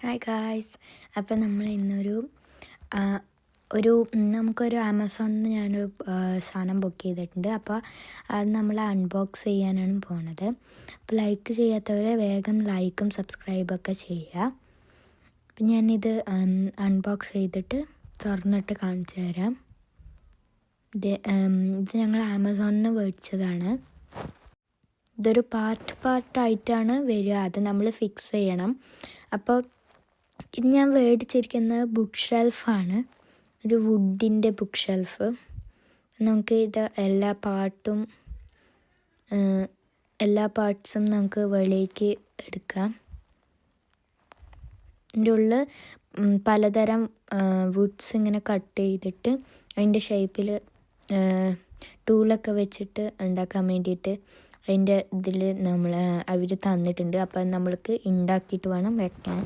Hi guys. അപ്പോൾ നമ്മൾ ഇന്നൊരു നമുക്കൊരു ആമസോണിൽ നിന്ന് ഞാനൊരു സാധനം ബുക്ക് ചെയ്തിട്ടുണ്ട്. അപ്പോൾ അത് നമ്മൾ അൺബോക്സ് ചെയ്യാനാണ് പോണത്. അപ്പോൾ ലൈക്ക് ചെയ്യാത്തവരെ വേഗം ലൈക്കും സബ്സ്ക്രൈബൊക്കെ ചെയ്യുക. അപ്പം ഞാനിത് അൺബോക്സ് ചെയ്തിട്ട് തുറന്നിട്ട് കാണിച്ചു തരാം. ഇത് ഞങ്ങൾ ആമസോണിൽ നിന്ന് മേടിച്ചതാണ്. ഇതൊരു പാർട്ടായിട്ടാണ് വരിക. അത് നമ്മൾ ഫിക്സ് ചെയ്യണം. അപ്പോൾ ഇത് ഞാൻ മേടിച്ചിരിക്കുന്നത് ബുക്ക് ഷെൽഫാണ്. ഒരു വുഡിൻ്റെ ബുക്ക് ഷെൽഫ്. നമുക്ക് ഇത് എല്ലാ പാർട്സും നമുക്ക് വെളിയിലേക്ക് എടുക്കാം. ഇതിൻ്റെ ഉള്ളിൽ പലതരം വുഡ്സ് ഇങ്ങനെ കട്ട് ചെയ്തിട്ട് അതിൻ്റെ ഷേപ്പിൽ ടൂളൊക്കെ വെച്ചിട്ട് ഉണ്ടാക്കാൻ വേണ്ടിയിട്ട് അതിൻ്റെ ഇതിൽ അവർ തന്നിട്ടുണ്ട്. അപ്പം നമ്മൾക്ക് ഉണ്ടാക്കിയിട്ട് വേണം വെക്കാൻ.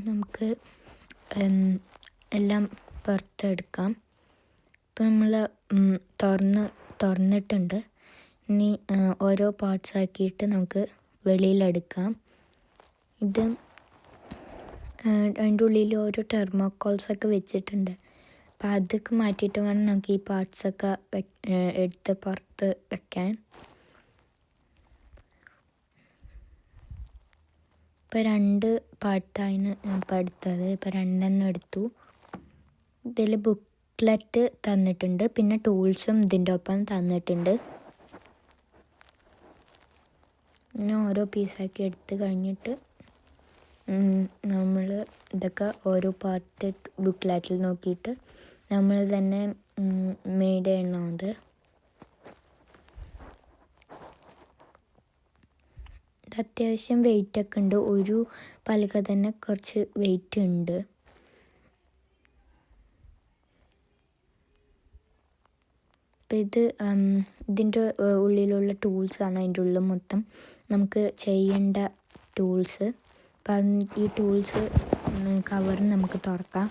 നമുക്ക് എല്ലാം പുറത്തെടുക്കാം. ഇപ്പം നമ്മൾ തുറന്നിട്ടുണ്ട്. ഇനി ഓരോ പാർട്സ് ആക്കിയിട്ട് നമുക്ക് വെളിയിലെടുക്കാം. ഇത് അതിൻ്റെ ഉള്ളിൽ ഓരോ തെർമോക്കോൾസൊക്കെ വെച്ചിട്ടുണ്ട്. അപ്പോൾ അതൊക്കെ മാറ്റിയിട്ട് വേണം നമുക്ക് ഈ പാർട്സൊക്കെ എടുത്ത് പുറത്ത് വെക്കാൻ. ഇപ്പോൾ 2 പാർട്ടാണ് ഇപ്പോൾ എടുത്തത്. ഇപ്പോൾ 2 എടുത്തു. ഇതിൽ ബുക്ക്ലെറ്റ് തന്നിട്ടുണ്ട്, പിന്നെ ടൂൾസും ഇതിൻ്റെ ഒപ്പം തന്നിട്ടുണ്ട്. പിന്നെ ഓരോ പീസാക്കി എടുത്ത് കഴിഞ്ഞിട്ട് നമ്മൾ ഇതൊക്കെ ഓരോ പാർട്ട് ബുക്ക്ലെറ്റിൽ നോക്കിയിട്ട് നമ്മൾ തന്നെ മെയ്ഡ് ചെയ്യണത്. അത്യാവശ്യം വെയിറ്റൊക്കെ ഉണ്ട്. ഒരു പലക തന്നെ കുറച്ച് വെയിറ്റ് ഉണ്ട്. അപ്പം ഇതിൻ്റെ ഉള്ളിലുള്ള ടൂൾസാണ്. അതിൻ്റെ ഉള്ളിൽ മൊത്തം നമുക്ക് ചെയ്യേണ്ട ടൂൾസ്. അപ്പം ഈ ടൂൾസ് കവർ നമുക്ക് തുറക്കാം.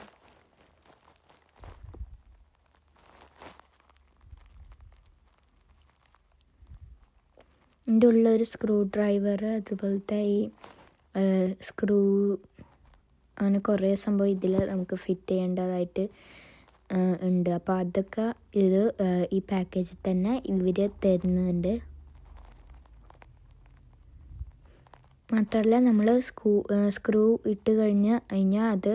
ഇതിൻ്റെ ഉള്ളൊരു സ്ക്രൂ ഡ്രൈവർ, അതുപോലത്തെ ഈ സ്ക്രൂ, അങ്ങനെ കുറേ സംഭവം ഇതിൽ നമുക്ക് ഫിറ്റ് ചെയ്യേണ്ടതായിട്ട് ഉണ്ട്. അപ്പോൾ അതൊക്കെ ഈ പാക്കേജിൽ തന്നെ ഇവർ തരുന്നുണ്ട്. മാത്രമല്ല നമ്മൾ സ്ക്രൂ ഇട്ട് കഴിഞ്ഞാൽ അത്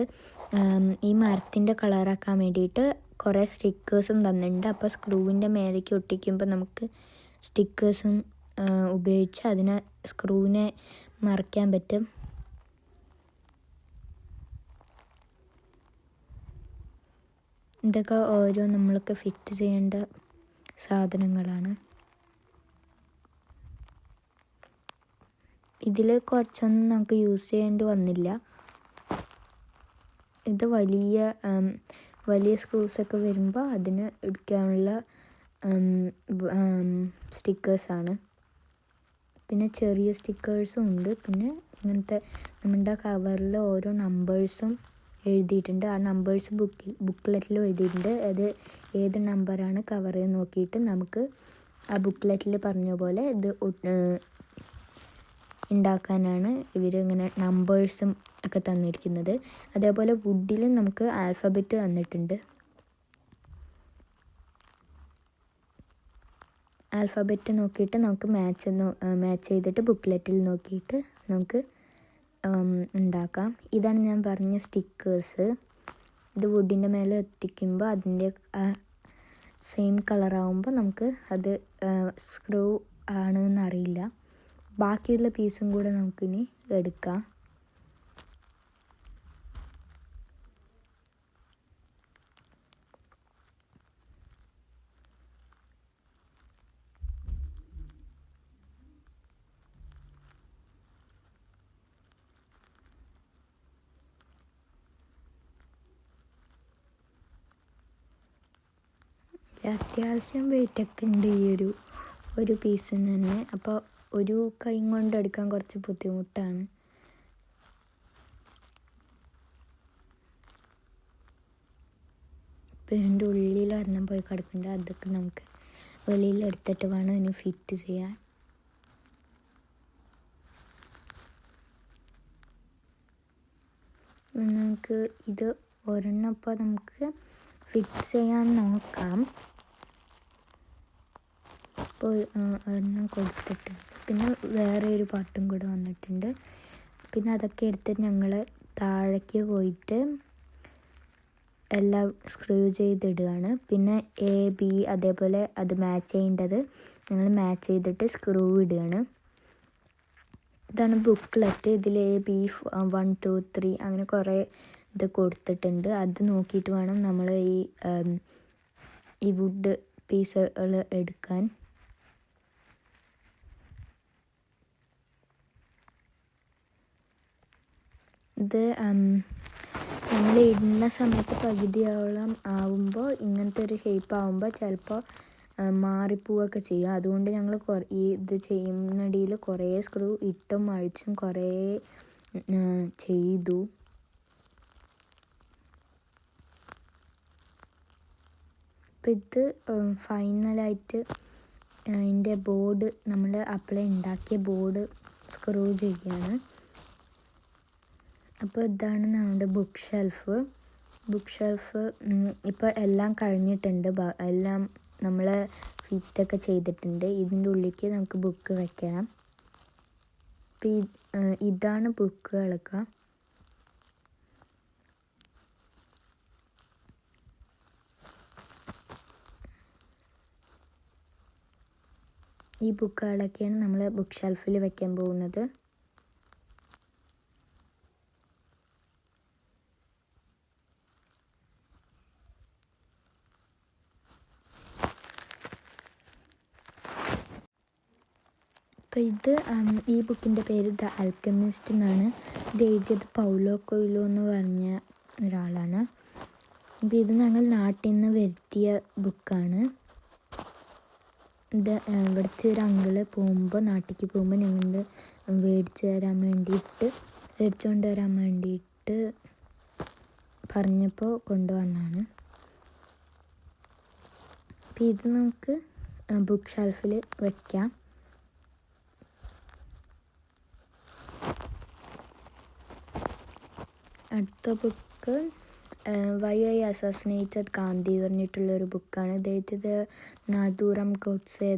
ഈ മരത്തിൻ്റെ കളറാക്കാൻ വേണ്ടിയിട്ട് കുറേ സ്റ്റിക്കേഴ്സും തന്നിട്ടുണ്ട്. അപ്പോൾ സ്ക്രൂവിൻ്റെ മേലേക്ക് ഒട്ടിക്കുമ്പോൾ നമുക്ക് സ്റ്റിക്കേഴ്സും ഉപയോഗിച്ച് അതിനെ സ്ക്രൂവിനെ മറയ്ക്കാൻ പറ്റും. ഇതൊക്കെ ഓരോ നമ്മൾക്ക് ഫിറ്റ് ചെയ്യേണ്ട സാധനങ്ങളാണ്. ഇതിൽ കുറച്ചൊന്നും നമുക്ക് യൂസ് ചെയ്യേണ്ടി വന്നില്ല. ഇത് വലിയ സ്ക്രൂസൊക്കെ വരുമ്പോൾ അതിന് എടുക്കാനുള്ള സ്റ്റിക്കേഴ്സാണ്. പിന്നെ ചെറിയ സ്റ്റിക്കേഴ്സും ഉണ്ട്. പിന്നെ ഇങ്ങനത്തെ നമ്മുടെ കവറിൽ ഓരോ നമ്പേഴ്സും എഴുതിയിട്ടുണ്ട്. ആ നമ്പേഴ്സ് ബുക്ക്ലെറ്റിലും എഴുതിയിട്ടുണ്ട്. അത് ഏത് നമ്പറാണ് കവറിൽ നോക്കിയിട്ട് നമുക്ക് ആ ബുക്ക്ലെറ്റിൽ പറഞ്ഞ പോലെ ഇത് ഉണ്ടാക്കാനാണ് ഇവർ ഇങ്ങനെ നമ്പേഴ്സും ഒക്കെ തന്നിരിക്കുന്നത്. അതേപോലെ വുഡിലും നമുക്ക് ആൽഫബറ്റ് തന്നിട്ടുണ്ട്. ആൽഫബറ്റ് നോക്കിയിട്ട് നമുക്ക് മാച്ച് ചെയ്തിട്ട് ബുക്ക്ലെറ്റിൽ നോക്കിയിട്ട് നമുക്ക് ഉണ്ടാക്കാം. ഇതാണ് ഞാൻ പറഞ്ഞ സ്റ്റിക്കേഴ്സ്. ഇത് വുഡിൻ്റെ മേലെ ഒട്ടിക്കുമ്പോൾ അതിൻ്റെ സെയിം കളറാകുമ്പോൾ നമുക്ക് അത് സ്ക്രൂ ആണെന്നറിയില്ല. ബാക്കിയുള്ള പീസും കൂടെ നമുക്കിനി എടുക്കാം. അത്യാവശ്യം വെയിറ്റൊക്കെ ഉണ്ട് ഈ ഒരു പീസിന് തന്നെ. അപ്പോൾ ഒരു കൈ കൊണ്ട് എടുക്കാൻ കുറച്ച് ബുദ്ധിമുട്ടാണ്. ഇപ്പം ഇതിൻ്റെ ഉള്ളിൽ ഒരെണ്ണം പോയി കിടക്കുന്നുണ്ട്. അതൊക്കെ നമുക്ക് വെളിയിൽ എടുത്തിട്ട് വേണം ഇനി ഫിറ്റ് ചെയ്യാൻ. നമുക്ക് ഇത് ഒരെണ്ണം ഇപ്പോൾ നമുക്ക് ഫിക്സ് ചെയ്യാൻ നോക്കാം. ഇപ്പോൾ ഒരെണ്ണം കൊടുത്തിട്ടുണ്ട്. പിന്നെ വേറെ ഒരു പാർട്ടും കൂടെ വന്നിട്ടുണ്ട്. പിന്നെ അതൊക്കെ എടുത്തിട്ട് ഞങ്ങൾ താഴേക്ക് പോയിട്ട് എല്ലാം സ്ക്രൂ ചെയ്തിടുകയാണ്. പിന്നെ എ ബി അതേപോലെ അത് മാച്ച് ചെയ്യേണ്ടത് ഞങ്ങൾ മാച്ച് ചെയ്തിട്ട് സ്ക്രൂ ഇടുകയാണ്. ഇതാണ് ബുക്ക്ലെറ്റ്. ഇതിൽ എ ബി 1 2 3 അങ്ങനെ കുറേ ഇത് കൊടുത്തിട്ടുണ്ട്. അത് നോക്കിയിട്ട് വേണം നമ്മൾ ഈ വുഡ് പീസുകൾ എടുക്കാൻ. ഇത് നമ്മൾ ഇടുന്ന സമയത്ത് പകുതിയോളം ആവുമ്പോൾ ഇങ്ങനത്തെ ഒരു ഷേപ്പ് ആവുമ്പോൾ ചിലപ്പോൾ മാറിപ്പോവുകയൊക്കെ ചെയ്യും. അതുകൊണ്ട് ഞങ്ങൾ ഇത് ചെയ്യുന്നിടയിൽ കുറേ സ്ക്രൂ ഇട്ടും അഴിച്ചും കുറേ ചെയ്തു. അപ്പം ഇത് ഫൈനലായിട്ട് അതിൻ്റെ ബോർഡ് നമ്മൾ അപ്ലൈ ഉണ്ടാക്കിയ ബോർഡ് സ്ക്രൂ ചെയ്യുകയാണ്. അപ്പോൾ ഇതാണ് നമ്മുടെ ബുക്ക് ഷെൽഫ്. ഇപ്പോൾ എല്ലാം കഴിഞ്ഞിട്ടുണ്ട്. എല്ലാം നമ്മൾ ഫിറ്റൊക്കെ ചെയ്തിട്ടുണ്ട്. ഇതിൻ്റെ ഉള്ളിലേക്ക് നമുക്ക് ബുക്ക് വെക്കണം. അപ്പോൾ ഇതാണ് ബുക്കുകളൊക്കെ. ഈ ബുക്കുകളൊക്കെയാണ് നമ്മൾ ബുക്ക് ഷെൽഫിൽ വെക്കാൻ പോകുന്നത്. അപ്പോൾ ഈ ബുക്കിൻ്റെ പേര് ദ ആൽക്കെമിസ്റ്റ് എന്നാണ്. ഇത് എഴുതിയത് പൗലോ കൊയ്ലോ എന്ന് പറഞ്ഞ ഒരാളാണ്. അപ്പോൾ ഇത് ഞങ്ങൾ നാട്ടിൽ നിന്ന് വരുത്തിയ ബുക്കാണ്. ഇത് ഇവിടുത്തെ ഒരു അങ്കിള് നാട്ടിലേക്ക് പോകുമ്പോൾ ഞങ്ങൾ മേടിച്ചുകൊണ്ട് വരാൻ വേണ്ടിയിട്ട് പറഞ്ഞപ്പോൾ കൊണ്ടുവന്നതാണ്. അപ്പോൾ ഇത് നമുക്ക് ബുക്ക് ഷെൽഫിൽ വയ്ക്കാം. അടുത്ത book why I assassinated Gandhi പറഞ്ഞിട്ടുള്ളൊരു ബുക്കാണ്. ഇത് നാഥൂറാം ഗോഡ്സെ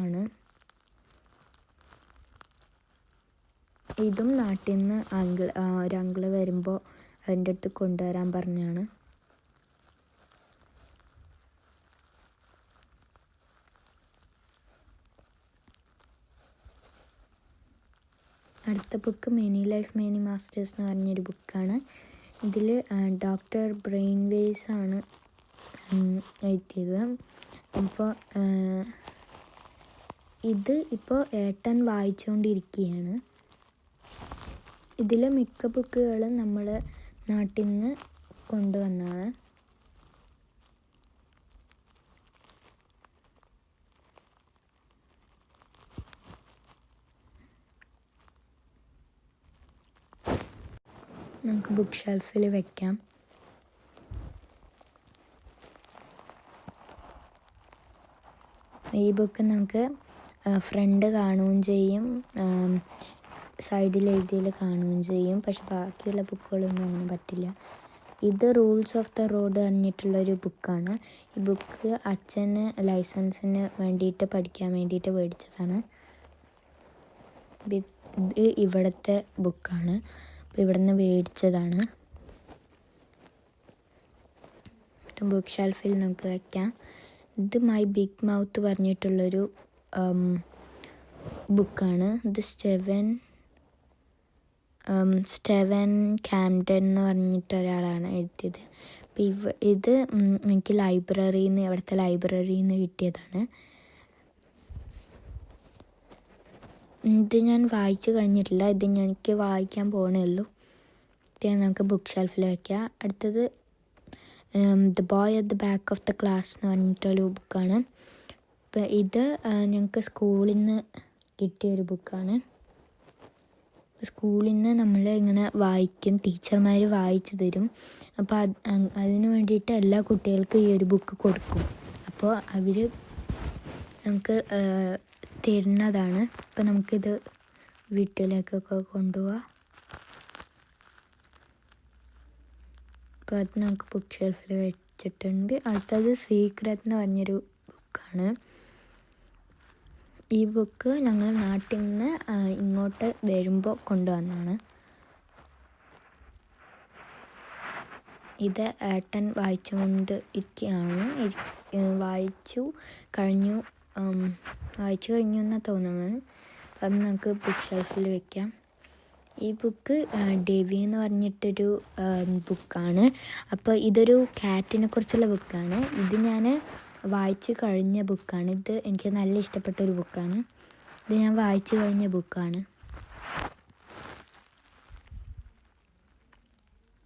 ആണ്. ഇതും നാട്ടിൽ നിന്ന് ഒരു അങ്കിള് വരുമ്പോൾ അതിൻ്റെ അടുത്ത് കൊണ്ടുവരാൻ പറഞ്ഞാണ്. അടുത്ത book many life many masters എന്ന് പറഞ്ഞൊരു ബുക്കാണ്. ഇതിൽ ഡോക്ടർ ബ്രെയിൻ വേസ് ആണ് എഴുതിയത്. അപ്പോൾ ഇത് ഇപ്പോൾ ഏട്ടൻ വായിച്ചുകൊണ്ടിരിക്കുകയാണ്. ഇതിൽ മിക്ക ബുക്കുകളും നമ്മൾ നാട്ടിൽ നിന്ന് കൊണ്ടുവന്നതാണ്. നമുക്ക് ബുക്ക് ഷെൽഫിൽ വെക്കാം. ഈ ബുക്ക് നമുക്ക് ഫ്രണ്ട് കാണുകയും ചെയ്യും, സൈഡിൽ എഴുതിയിൽ കാണുകയും ചെയ്യും. പക്ഷെ ബാക്കിയുള്ള ബുക്കുകളൊന്നും അങ്ങനെ പറ്റില്ല. ഇത് റൂൾസ് ഓഫ് ദ റോഡ് പറഞ്ഞിട്ടുള്ളൊരു ബുക്കാണ്. ഈ ബുക്ക് അച്ഛന് ലൈസൻസിന് വേണ്ടിയിട്ട് പഠിക്കാൻ വേണ്ടിയിട്ട് മേടിച്ചതാണ്. ഇത് ഇവിടുത്തെ ബുക്കാണ്. അപ്പോൾ ഇവിടെ നിന്ന് മേടിച്ചതാണ്. ബുക്ക് ഷെൽഫിൽ നമുക്ക് വയ്ക്കാം. ഇത് മൈ ബിഗ് മൗത്ത് പറഞ്ഞിട്ടുള്ളൊരു ബുക്കാണ്. ഇത് സ്റ്റെവൻ കാംഡൻ എന്ന് പറഞ്ഞിട്ട് ഒരാളാണ് എഴുതിയത്. അപ്പോൾ ഇത് എനിക്ക് ഇവിടുത്തെ ലൈബ്രറിയിൽ നിന്ന് കിട്ടിയതാണ്. ഇത് ഞാൻ വായിച്ചു കഴിഞ്ഞിട്ടില്ല. ഇത് എനിക്ക് വായിക്കാൻ പോകണേ ഉള്ളൂ. ഇത് നമുക്ക് ബുക്ക് ഷെൽഫിൽ വയ്ക്കാം. അടുത്തത് the boy at the back of the class എന്ന് പറഞ്ഞിട്ടൊരു ബുക്കാണ്. അപ്പം ഇത് ഞങ്ങൾക്ക് സ്കൂളിൽ നിന്ന് കിട്ടിയൊരു ബുക്കാണ്. സ്കൂളിൽ നിന്ന് നമ്മൾ ഇങ്ങനെ വായിക്കും, ടീച്ചർമാർ വായിച്ചു തരും. അപ്പോൾ അതിന് വേണ്ടിയിട്ട് എല്ലാ കുട്ടികൾക്കും ഈ ഒരു ബുക്ക് കൊടുക്കും. അപ്പോൾ അവർ നമുക്ക് തരുന്നതാണ്. അപ്പം നമുക്കിത് വീട്ടിലേക്കൊക്കെ കൊണ്ടുപോകാം. അപ്പോൾ അത് നമുക്ക് ബുക്ക് ഷെൽഫിൽ വെച്ചിട്ടുണ്ട്. അടുത്തത് സീക്രട്ട് എന്ന് പറഞ്ഞൊരു ബുക്കാണ്. ഈ ബുക്ക് ഞങ്ങൾ നാട്ടിൽ നിന്ന് ഇങ്ങോട്ട് വരുമ്പോൾ കൊണ്ടുവന്നതാണ്. ഇത് ഏട്ടൻ വായിച്ചുകൊണ്ട് ഇരിക്കുകയാണ്. വായിച്ചു കഴിഞ്ഞു എന്നാണ് തോന്നുന്നത്. അത് നമുക്ക് ബുക്ക് ഷെൽഫിൽ വെക്കാം. ഈ ബുക്ക് ഡെവി എന്ന് പറഞ്ഞിട്ടൊരു ബുക്കാണ്. അപ്പോൾ ഇതൊരു കാറ്റിനെ കുറിച്ചുള്ള ബുക്കാണ്. ഇത് ഞാൻ വായിച്ചു കഴിഞ്ഞ ബുക്കാണ്. ഇത് എനിക്ക് നല്ല ഇഷ്ടപ്പെട്ടൊരു ബുക്കാണ്. ഇത് ഞാൻ വായിച്ചു കഴിഞ്ഞ ബുക്കാണ്.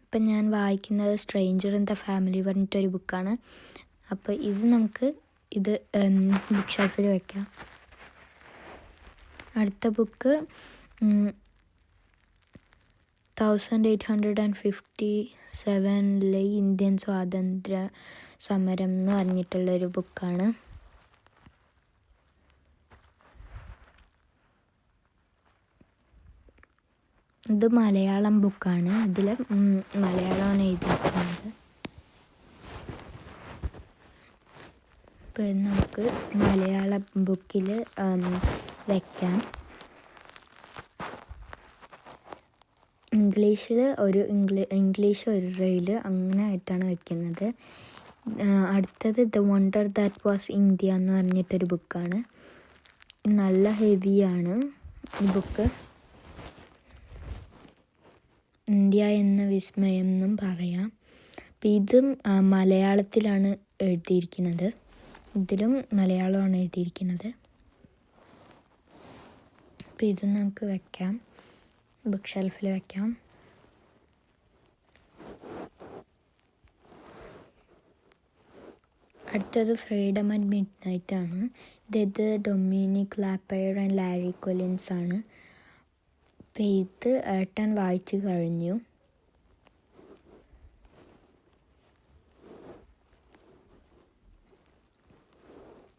ഇപ്പം ഞാൻ വായിക്കുന്നത് സ്ട്രേഞ്ചർ ഇൻ ദ ഫാമിലി പറഞ്ഞിട്ടൊരു ബുക്കാണ്. അപ്പോൾ ഇത് നമുക്ക് ബുക്ക് ഷെൽഫിൽ വെക്കാം. അടുത്ത ബുക്ക് 1857 ഇന്ത്യൻ സ്വാതന്ത്ര്യ സമരം എന്ന് പറഞ്ഞിട്ടുള്ളൊരു ബുക്കാണ്. ഇത് മലയാളം ബുക്കാണ്. ഇതിൽ മലയാളമാണ് എഴുതിയിരിക്കുന്നത്. ഇപ്പം നമുക്ക് മലയാള ബുക്കിൽ വയ്ക്കാം. ഇംഗ്ലീഷ് ഒരു റെയിൽ അങ്ങനെ ആയിട്ടാണ് വെക്കുന്നത്. അടുത്തത് the wonder that was India എന്ന് പറഞ്ഞിട്ടൊരു ബുക്കാണ്. നല്ല ഹെവിയാണ് ഈ ബുക്ക്. ഇന്ത്യ എന്ന വിസ്മയം എന്നും പറയാം. അപ്പം ഇതും മലയാളത്തിലാണ് എഴുതിയിരിക്കുന്നത്. ഇതിലും മലയാളമാണ് എഴുതിയിരിക്കുന്നത്. അപ്പം ഇത് നമുക്ക് വെക്കാം, ബുക്ക് ഷെൽഫിൽ വെക്കാം. അടുത്തത് ഫ്രീഡം അറ്റ് മിഡ്നൈറ്റ് ആണ്. ഇത് ഡൊമിനിക് ലാപ്പയർ ആൻഡ് ലാരി കൊലിൻസ് ആണ്. അപ്പം ഇത് ഏട്ടൻ വായിച്ചു കഴിഞ്ഞു.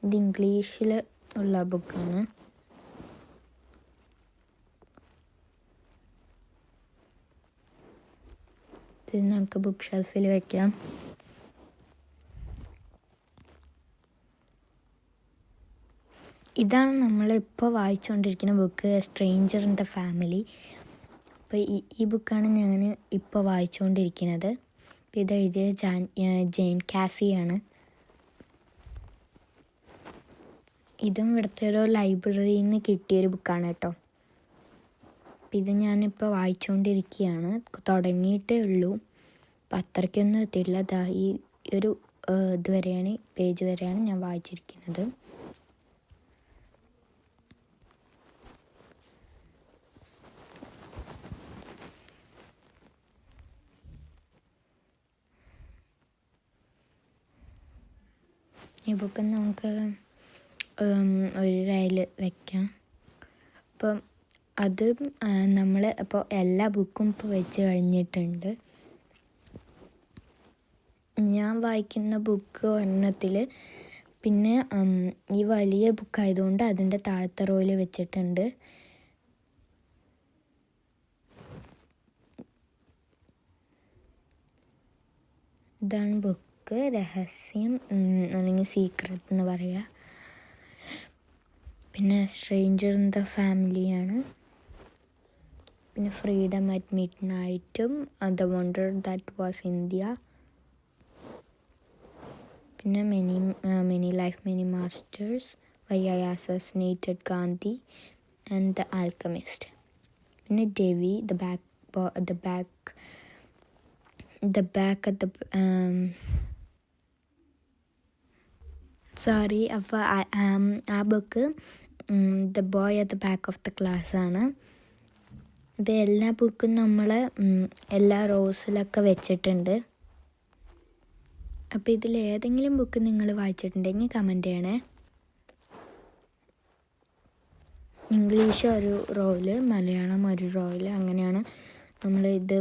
ഇത് ഇംഗ്ലീഷിൽ ഉള്ള ബുക്കാണ്. ഇത് നമുക്ക് ബുക്ക് ഷെൽഫിൽ വയ്ക്കാം. ഇതാണ് നമ്മളിപ്പോൾ വായിച്ചുകൊണ്ടിരിക്കുന്ന book, stranger in the family. അപ്പോൾ ഈ ബുക്കാണ് ഞാൻ ഇപ്പോൾ വായിച്ചുകൊണ്ടിരിക്കുന്നത്. ഇത് എഴുതിയത് ജെയിൻ കാസിയാണ്. ഇതും ഇവിടുത്തെ ഒരു ലൈബ്രറിയിൽ നിന്ന് കിട്ടിയൊരു ബുക്കാണ് കേട്ടോ. അപ്പം ഇത് ഞാനിപ്പോൾ വായിച്ചുകൊണ്ടിരിക്കുകയാണ്. തുടങ്ങിയിട്ടേ ഉള്ളൂ. അപ്പം അത്രയ്ക്കൊന്നും എത്തിയിട്ടില്ല. ഈ ഒരു പേജ് വരെയാണ് ഞാൻ വായിച്ചിരിക്കുന്നത്. ഈ ബുക്ക് നമുക്ക് ഒരു റെയിൽ വയ്ക്കാം. അപ്പം അത് നമ്മൾ അപ്പോൾ എല്ലാ ബുക്കും ഇപ്പോൾ വെച്ച് കഴിഞ്ഞിട്ടുണ്ട്. ഞാൻ വായിക്കുന്ന ബുക്ക് ഒരെണ്ണത്തിൽ, പിന്നെ ഈ വലിയ ബുക്കായതുകൊണ്ട് അതിൻ്റെ താഴത്തെ റോയിൽ വെച്ചിട്ടുണ്ട്. ഇതാണ് ബുക്ക്, രഹസ്യം അല്ലെങ്കിൽ സീക്രട്ട് എന്ന് പറയുക. പിന്നെ സ്ട്രേഞ്ചർ ഇൻ ദ ഫാമിലിയാണ്. പിന്നെ ഫ്രീഡം അറ്റ് മിഡ് നൈറ്റും the wonder that was India. പിന്നെ many life many masters, why I assassinated Gandhi and the alchemist. പിന്നെ ഡെവി, the back at the sorry. അപ്പോൾ ആ book the boy at the back of the class ആണ്. ഇത് എല്ലാ ബുക്കും നമ്മൾ എല്ലാ റോസിലൊക്കെ വെച്ചിട്ടുണ്ട്. അപ്പോൾ ഇതിൽ ഏതെങ്കിലും ബുക്ക് നിങ്ങൾ വായിച്ചിട്ടുണ്ടെങ്കിൽ കമൻറ്റ് ചെയ്യണേ. ഇംഗ്ലീഷ് ഒരു റോയിൽ, മലയാളം ഒരു റോയിൽ, അങ്ങനെയാണ് നമ്മൾ ഇത്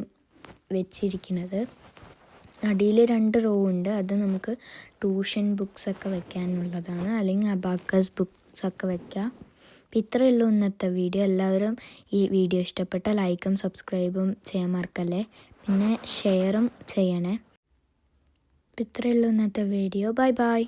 വെച്ചിരിക്കുന്നത്. അടിയിൽ 2 റോ ഉണ്ട്. അത് നമുക്ക് ട്യൂഷൻ ബുക്സൊക്കെ വെക്കാനുള്ളതാണ്, അല്ലെങ്കിൽ അബാക്കസ് ബുക്സൊക്കെ വെക്കാം. അപ്പോൾ ഇത്രയേ ഉള്ളൂ ഇന്നത്തെ വീഡിയോ. എല്ലാവരും ഈ വീഡിയോ ഇഷ്ടപ്പെട്ട ലൈക്കും സബ്സ്ക്രൈബും ചെയ്യാൻ മറക്കല്ലേ. പിന്നെ ഷെയറും ചെയ്യണേ. അപ്പോൾ ഇത്രയേ ഉള്ളൂ ഇന്നത്തെ വീഡിയോ. Bye bye.